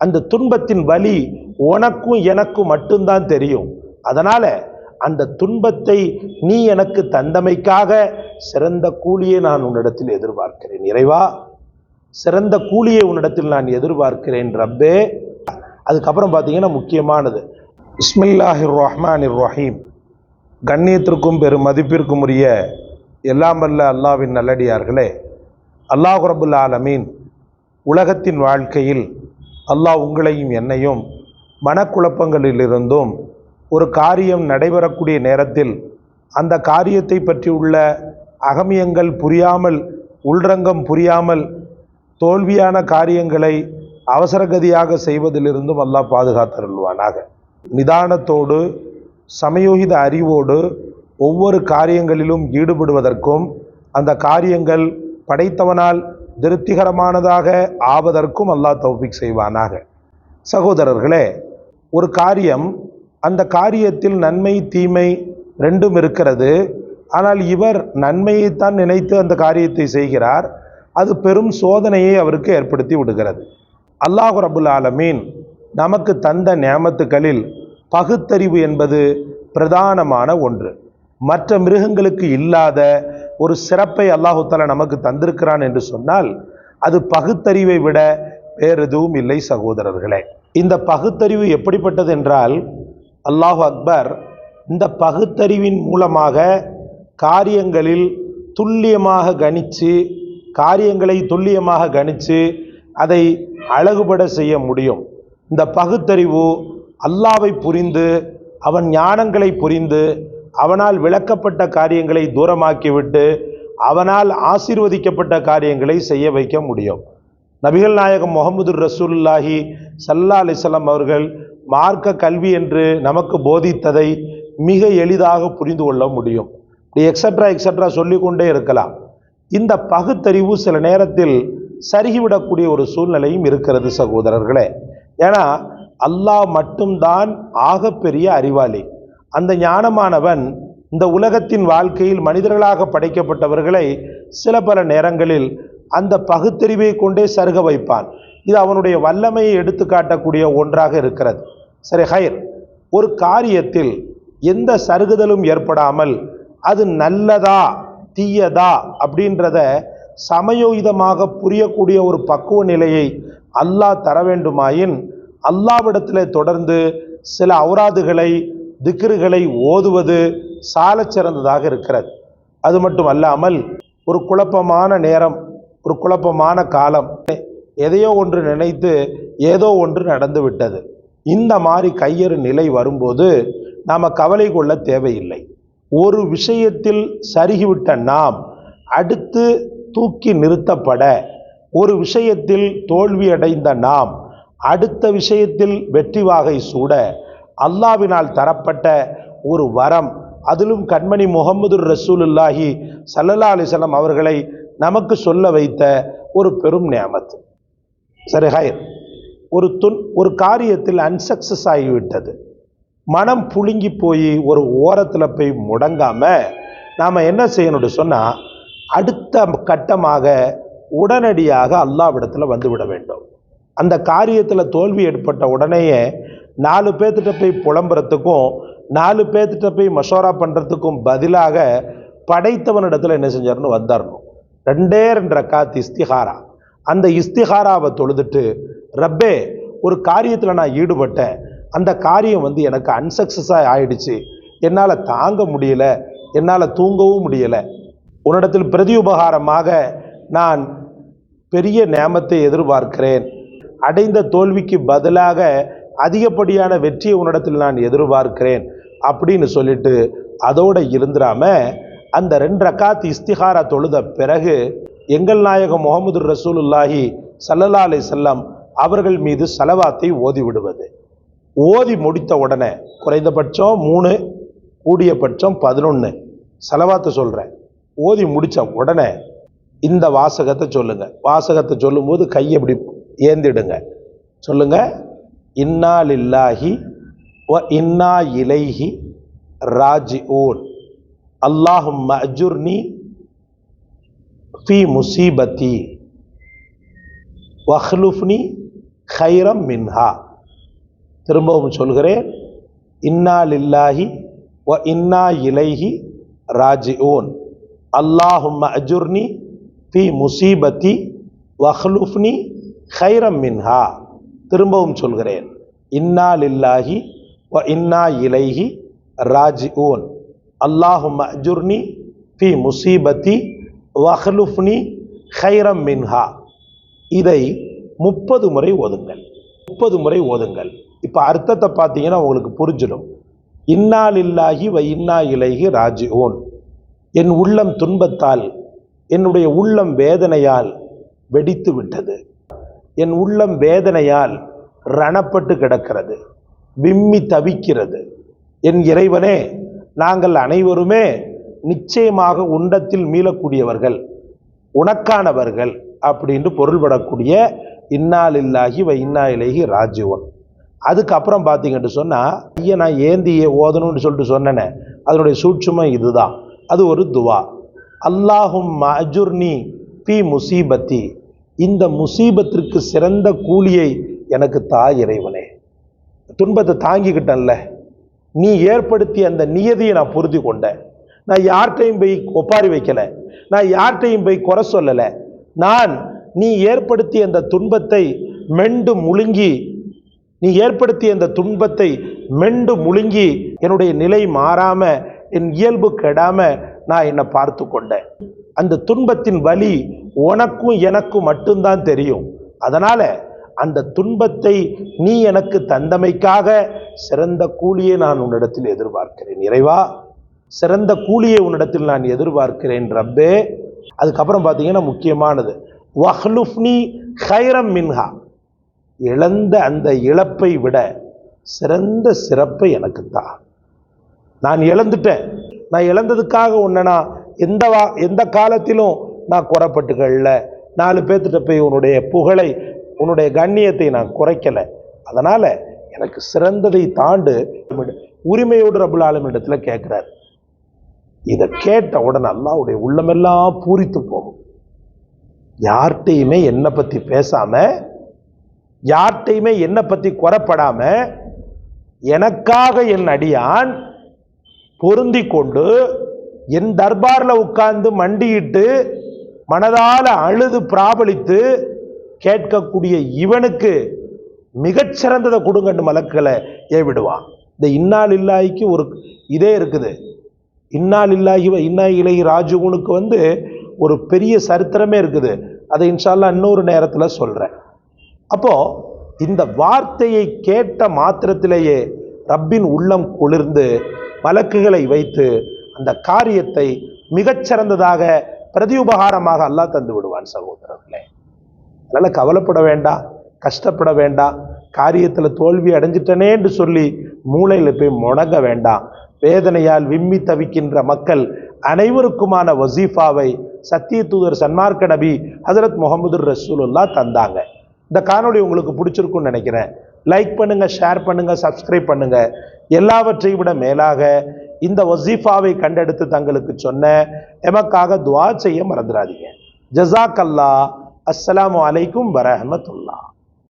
அந்த துன்பத்தின் வலி உனக்கும் எனக்கும் மட்டும்தான் தெரியும். அதனால அந்த துன்பத்தை நீ எனக்கு தந்தமைக்காக சிறந்த கூலியை நான் உன்னிடத்தில் எதிர்பார்க்கிறேன். இறைவா, சிறந்த கூலியை உன்னிடத்தில் நான் எதிர்பார்க்கிறேன் ரப்பே. அதுக்கப்புறம் பார்த்தீங்கன்னா முக்கியமானது பிஸ்மில்லாஹிர் ரஹ்மானிர் ரஹீம். கண்ணியத்திற்கும் பெரும் மதிப்பிற்கும் உரிய எல்லாம் வல்ல அல்லாஹ்வின் நல்லடியார்களே, அல்லாஹ் ரப்புல் ஆலமீன் உலகத்தின் வாழ்க்கையில் அல்லாஹ் உங்களையும் என்னையும் மனக்குழப்பங்களிலிருந்தும் ஒரு காரியம் நடைபெறக்கூடிய நேரத்தில் அந்த காரியத்தை பற்றி உள்ள அகமியங்கள் புரியாமல், உள்ரங்கம் புரியாமல் தோல்வியான காரியங்களை அவசரகதியாக செய்வதிலிருந்தும் அல்லாஹ் பாதுகாத்தருள்வானாக. நிதானத்தோடு சமயோகித அறிவோடு ஒவ்வொரு காரியங்களிலும் ஈடுபடுவதற்கும் அந்த காரியங்கள் படைத்தவனால் திருப்திகரமானதாக ஆவதற்கும் அல்லாஹ் தௌஃபீக் செய்வானாக. சகோதரர்களே, ஒரு காரியம், அந்த காரியத்தில் நன்மை தீமை ரெண்டும் இருக்கிறது. ஆனால் இவர் நன்மையைத்தான் நினைத்து அந்த காரியத்தை செய்கிறார். அது பெரும் சோதனையை அவருக்கு ஏற்படுத்தி விடுகிறது. அல்லாஹ் ரப்புல் ஆலமீன் நமக்கு தந்த நியாமத்துக்களில் பகுத்தறிவு என்பது பிரதானமான ஒன்று. மற்ற மிருகங்களுக்கு இல்லாத ஒரு சிறப்பை அல்லாஹு தஆலா நமக்கு தந்திருக்கிறான் என்று சொன்னால் அது பகுத்தறிவை விட வேறு எதுவும் இல்லை சகோதரர்களே. இந்த பகுத்தறிவு எப்படிப்பட்டது என்றால், அல்லாஹு அக்பர், இந்த பகுத்தறிவின் மூலமாக காரியங்களில் துல்லியமாக கணித்து, காரியங்களை துல்லியமாக கணித்து அதை அழகுபட செய்ய முடியும். இந்த பகுத்தறிவு அல்லாஹ்வை புரிந்து, அவன் ஞானங்களை புரிந்து, அவனால் விளக்கப்பட்ட காரியங்களை தூரமாக்கிவிட்டு அவனால் ஆசீர்வதிக்கப்பட்ட காரியங்களை செய்ய வைக்க முடியும். நபிகள் நாயகம் முஹம்மது ரசூலுல்லாஹி ஸல்லல்லாஹு அலைஹி வஸல்லம் அவர்கள் மார்க்க கல்வி என்று நமக்கு போதித்ததை மிக எளிதாக புரிந்து கொள்ள முடியும். எக்ஸட்ரா சொல்லிக்கொண்டே இருக்கலாம். இந்த பகுத்தறிவு சில நேரத்தில் சருகிவிடக்கூடிய ஒரு சூழ்நிலையும் இருக்கிறது சகோதரர்களே. ஏன்னா அல்லாஹ் மட்டும்தான் ஆகப்பெரிய அறிவாளி. அந்த ஞானமானவன் இந்த உலகத்தின் வாழ்க்கையில் மனிதர்களாக படைக்கப்பட்டவர்களை சில பல நேரங்களில் அந்த பகுத்தறிவை கொண்டே சருக வைப்பான். இது அவனுடைய வல்லமையை எடுத்து காட்டக்கூடிய ஒன்றாக இருக்கிறது. சரி, ஹைர், ஒரு காரியத்தில் எந்த சருகுதலும் ஏற்படாமல் அது நல்லதா தீயதா அப்படின்றத சமயோகிதமாக புரியக்கூடிய ஒரு பக்குவ நிலையை அல்லாஹ் தர வேண்டுமாயின் அல்லாஹ்விடத்தில் தொடர்ந்து சில ஔராதுகளை, திக்ருகளை ஓதுவது சாலச் சிறந்ததாக இருக்கிறது. அது மட்டும் அல்லாமல் ஒரு குழப்பமான நேரம், ஒரு குழப்பமான காலம், எதையோ ஒன்று நினைத்து ஏதோ ஒன்று நடந்து விட்டது, இந்த மாதிரி கையறு நிலை வரும்போது நாம் கவலை கொள்ள தேவையில்லை. ஒரு விஷயத்தில் சருகிவிட்ட நாம் அடுத்து தூக்கி நிறுத்தப்பட, ஒரு விஷயத்தில் தோல்வியடைந்த நாம் அடுத்த விஷயத்தில் வெற்றி வாகை சூட அல்லாஹ்வினால் தரப்பட்ட ஒரு வரம், அதிலும் கண்மணி முஹம்மது ரசூலுல்லாஹி ஸல்லல்லாஹு அலைஹி வஸல்லம் அவர்களை நமக்கு சொல்ல வைத்த ஒரு பெரும் நியாமத். சரி, ஹைர், ஒரு காரியத்தில் அன்சக்சஸ் ஆகிவிட்டது, மனம் புழுங்கி போய் ஒரு ஓரத்தில் போய் முடங்காம நாம் என்ன செய்யணும்னு சொன்னால் அடுத்த கட்டமாக உடனடியாக அல்லாஹ்விடத்தில் வந்துவிட வேண்டும். அந்த காரியத்தில் தோல்வி ஏற்பட்ட உடனேயே 4 பேர்த்திட்ட போய் புலம்புறதுக்கும் 4 பேர்த்திட்ட போய் மஷோரா பண்ணுறதுக்கும் பதிலாக படைத்தவனிடத்தில் என்ன செஞ்சாருன்னு வந்தாரணும். 2 ரக்காத் இஸ்திகாரா, அந்த இஸ்திகாராவை தொழுதுட்டு, ரப்பே, ஒரு காரியத்தில் நான் ஈடுபட்டேன், அந்த காரியம் எனக்கு அன்சக்சஸாக ஆயிடுச்சு, என்னால் தாங்க முடியல, என்னால் தூங்கவும் முடியலை, உன்னிடத்தில் பிரதி உபகாரமாக நான் பெரிய நியாமத்தை எதிர்பார்க்கிறேன், அடைந்த தோல்விக்கு பதிலாக அதிகப்படியான வெற்றியை உன்னிடத்தில் நான் எதிர்பார்க்கிறேன் அப்படின்னு சொல்லிட்டு அதோட இருந்துடாம அந்த 2 ரக்காத் இஸ்திகாரா தொழுத பிறகு எங்கள் நாயகம் முஹம்மது ரசூலுல்லாஹி ஸல்லல்லாஹு அலைஹி வஸல்லம் அவர்கள் மீது ஸலவாத்தை ஓதி விடுவது. ஓதி முடித்த உடனே குறைந்தபட்சம் 3, கூடியபட்சம் 11 ஸலவாத்தை சொல்கிறேன். ஓதி முடித்த உடனே இந்த வாசகத்தை சொல்லுங்க. வாசகத்தை சொல்லும்போது கையை இப்படி ஏந்திடுங்க. சொல்லுங்க, இன்னா லில்லாஹி வ இன்னா இலைஹி ராஜிஊன், அல்லாஹும்ம அஜுர்னி ஃபீ முசீபத்தி வஹ்லுஃப்னி கைரம் மின்ஹா. திரும்பவும் சொல்கிறேன், இன்னா லில்லாஹி வ இன்னா இலைஹி ராஜிஊன். அல்லாஹும்ம அஜுர்னி ஃபி முசீபத்தி வஹ்லுஃப்னி கைரம் மின்ஹா. திரும்பவும் சொல்கிறேன், இன்னா லில்லாஹி வ இன்னா இலைஹி ராஜிஊன். அல்லாஹும்ம அஜுர்னி ஃபி முசீபத்தி வஹ்லுஃப்னி கைரம் மின்ஹா. இதை 30 முறை ஓதுங்கள். 30 முறை ஓதுங்கள். இப்போ அர்த்தத்தை பார்த்தீங்கன்னா உங்களுக்கு புரிஞ்சிடும். இன்னா லில்லாஹி வ இன்னா இலைஹி ராஜிஊன். என் உள்ளம் துன்பத்தால், என்னுடைய உள்ளம் வேதனையால் வெடித்து விட்டது. என் உள்ளம் வேதனையால் ரணப்பட்டு கிடக்கிறது, விம்மி தவிக்கிறது. என் இறைவனே, நாங்கள் அனைவருமே நிச்சயமாக உண்டத்தில் மீளக்கூடியவர்கள், உனக்கானவர்கள் அப்படின்னு பொருள்படக்கூடிய இன்னா லில்லாஹி வ இன்னா இலைஹி ராஜிஊன். அதுக்கப்புறம் பார்த்தீங்கன்னு சொன்னால், ஐயா நான் ஏந்தியே ஓதணும்னு சொல்லிட்டு சொன்னேனே, அதனுடைய சூட்சுமம் இதுதான். அது ஒரு துவா. அல்லாஹும்ம அஜுர்னி ஃபி முசீபத்தி. இந்த முசீபத்திற்கு சிறந்த கூலியை எனக்கு தா இறைவனே. துன்பத்தை தாங்கிக்கிட்டேன்ல, நீ ஏற்படுத்திய அந்த நியதியை நான் புரிந்து கொண்டேன். நான் யார்கிட்டையும் போய் ஒப்பாரி வைக்கல, நான் யார்கிட்டையும் போய் குறை சொல்லலை. நான் நீ ஏற்படுத்திய அந்த துன்பத்தை மெண்டு முழுங்கி, நீ ஏற்படுத்திய அந்த துன்பத்தை மெண்டு முழுங்கி என்னுடைய நிலை மாறாம, என் இயல்பு கெடாம நான் என்னை பார்த்து கொண்டேன். அந்த துன்பத்தின் வலி உனக்கும் எனக்கும் மட்டும்தான் தெரியும். அதனால அந்த துன்பத்தை நீ எனக்கு தந்தமைக்காக சிறந்த கூலியை நான் உன்னிடத்தில் எதிர்பார்க்கிறேன். இறைவா, சிறந்த கூலியை உன்னிடத்தில் நான் எதிர்பார்க்கிறேன் ரப்பே. அதுக்கப்புறம் பார்த்தீங்கன்னா முக்கியமானது, வஹ்லுஃப்னி கைரம் மின்ஹா. இழந்த அந்த இழப்பை விட சிறந்த சிறப்பை எனக்கு தான். நான் இழந்துட்டேன், நான் இழந்ததுக்காக உன்னை நான் எந்த காலத்திலும் நான் குறைப்பட்டுக்கல. 4 பேர்த்திட்ட போய் உன்னுடைய புகழை, உன்னுடைய கண்ணியத்தை நான் குறைக்கலை. அதனால எனக்கு சிறந்ததை தாண்டு உரிமையோடு ரப்புல் ஆலமீன் இடத்துல கேட்கிறார். இதை கேட்ட உடனே அல்லாஹ்வுடைய உள்ளமெல்லாம் பூரித்து போகும். யார்கிட்டையுமே என்னை பற்றி பேசாம, யார்கிட்டையுமே என்னை பற்றி குறைப்படாம, எனக்காக என் அடியான் பொருந்தி கொண்டு என் தர்பாரில் உட்கார்ந்து மண்டியிட்டு மனதால அழுது பிராபலித்து கேட்கக்கூடிய இவனுக்கு மிகச்சிறந்ததை கொடுங்கன்னு மலக்களை ஏவிடுவான். இந்த இன்னா லில்லாஹிக்கு ஒரு இதே இருக்குது. இன்னா லில்லாஹி வ இன்னா இலைஹி ராஜிஊனுக்கு ஒரு பெரிய சரித்திரமே இருக்குது. அதை இன்ஷா அல்லாஹ் இன்னொரு நேரத்தில் சொல்கிறேன். அப்போ இந்த வார்த்தையை கேட்ட மாத்திரத்திலேயே ரப்பின் உள்ளம் குளிர்ந்து மலக்குகளை வைத்து அந்த காரியத்தை மிகச்சிறந்ததாக பிரதியுபகாரமாக அல்லாஹ் தந்து விடுவான். சகோதரர்களே, அதனால கவலைப்பட வேண்டாம், கஷ்டப்பட வேண்டாம், காரியத்தில் தோல்வி அடைஞ்சிட்டனே என்று சொல்லி மூளையில் போய் முடங்க வேண்டாம். வேதனையால் விம்மி தவிக்கின்ற மக்கள் அனைவருக்குமான வசீஃபாவை சத்திய தூதர் சன்மார்க்க நபி ஹஜரத் முஹம்மது ரசூலுல்லாஹ் தந்தாங்க. இந்த காணொளி உங்களுக்கு பிடிச்சிருக்குன்னு நினைக்கிறேன். லைக் பண்ணுங்க, ஷேர் பண்ணுங்க, சப்ஸ்கிரைப் பண்ணுங்க. எல்லாவற்றை விட மேலாக இந்த வசீஃபாவை கண்டெடுத்து தங்களுக்கு சொன்ன எமக்காக துஆ செய்ய மறந்துடாதீங்க. ஜஸாக்கல்லாஹ். அஸ்ஸலாமு அலைக்கும் வரஹ்மத்துல்லாஹ்.